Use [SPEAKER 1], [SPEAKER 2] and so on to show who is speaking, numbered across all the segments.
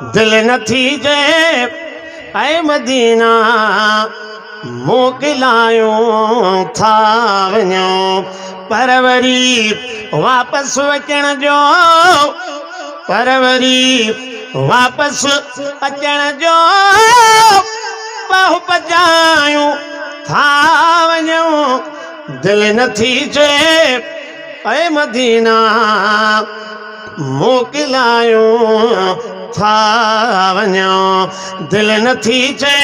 [SPEAKER 1] दिल नथी जे ऐ मदीना मोकिलायूं था वञूं पर वरी वापस अचण जो पर वरी वापस अचण जो बहु पजायूं था वञूं दिल नथी जे ऐ मदीना मोकिलायूं था वञूं दिल नथी जे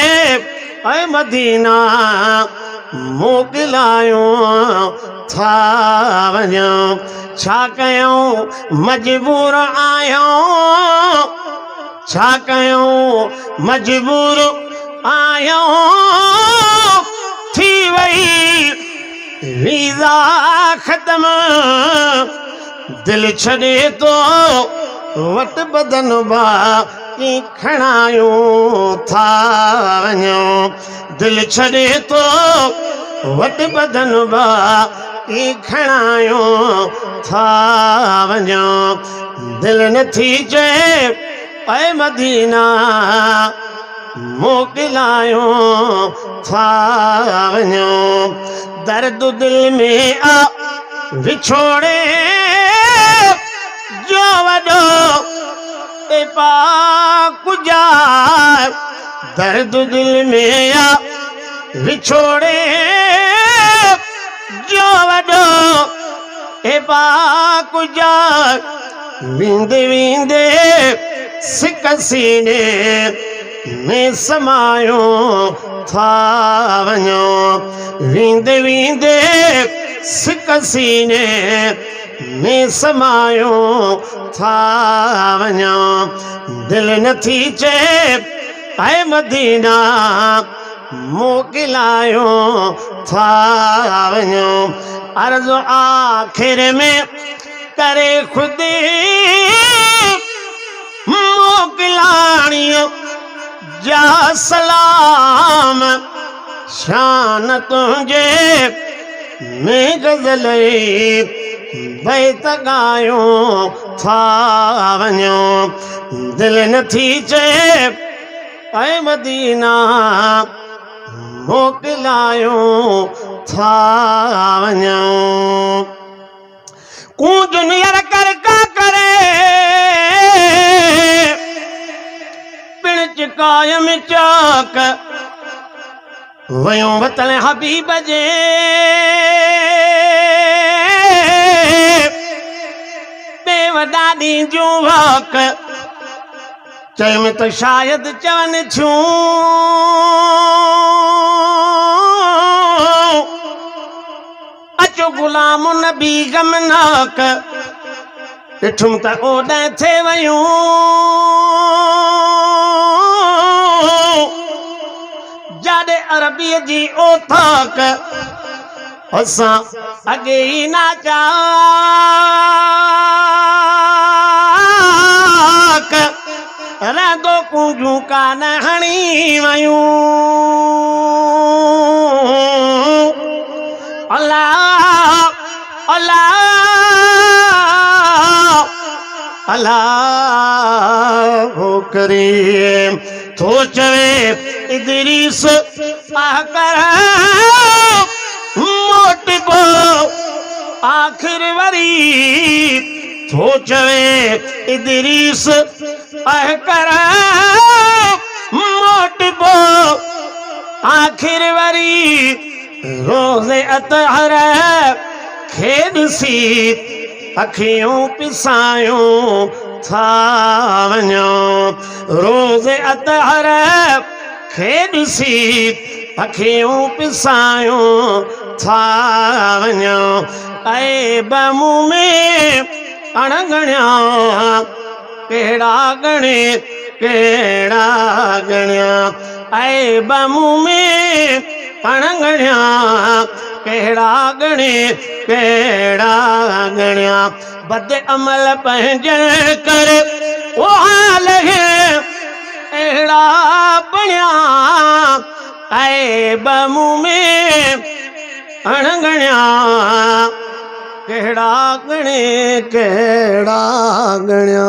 [SPEAKER 1] ऐ मदीना मोकिलायूं था वञूं छा कयूं मजबूर आहियूं छा कयूं मजबूर आहियूं थी वई वीज़ा ख़त्म दिल छॾे तो वट बदन बाकी खणायूं था वञूं दिल छॾे तो वट बदन बाकी खणायूं था वञूं दिल नथी जे ऐ मदीना मोकिलायूं था वञूं दर्द दिल में आ विछोड़े जो वॾो ए पाक जार दर्द दिल में आ विछोड़े जो वॾो ए पाक जार वींदे वींदे सिक सीने में समायूं था वञूं वींदे वींदे सिक सीने में समायूं था वञूं दिल नथी चे ऐ मदीना मोकिलायूं था वञूं अर्ज़ आख़िर में करे खुदी मोकिलाणीअ जा सलाम शान तुंहिंजे में गज़ल बैत ॻायूं था वञूं दिल नथी चे ऐ मदीना मोकिलायूं था वञूं कूंज नियर कर का करे पिण चिकायम चाक वयूं वतन हबीब जे बेवॾाॾी जूं वाक चयमि त शायदि चवनि थियूं अचो ग़ुलाम नबी गमनाक ॾिठुमि त ओॾां थिए वयूं जाॾे अरबीअ जी ओथाक असां अॻे ई नाचा रहंदो कुंजूं कान हणी वयूं अल्लाह अल्लाह अल्लाह हो करीम थो चवे इदरीस पाह कर मोट पो आखिर वरी थो चवे इदरीस पाह कर मोट पो आखिर वरी रोज़े अतहर खे ॾिसी अखियूं पिसायूं था वञूं रोज़े अतहर खे ॾिसी अखियूं पिसायूं था वञूं ऐं बमूं में अणगणिया कहिड़ा गणे कहिड़ा गणिया ऐं बमूं में अणगणिया कहिड़ा गणे कहिड़ा गणिया बद अमल पंहिंजण करे उहा लॻे अहिड़ा बणिया ऐं बमूं में अणगणिया कहिड़ा गणे कहिड़ा गणिया।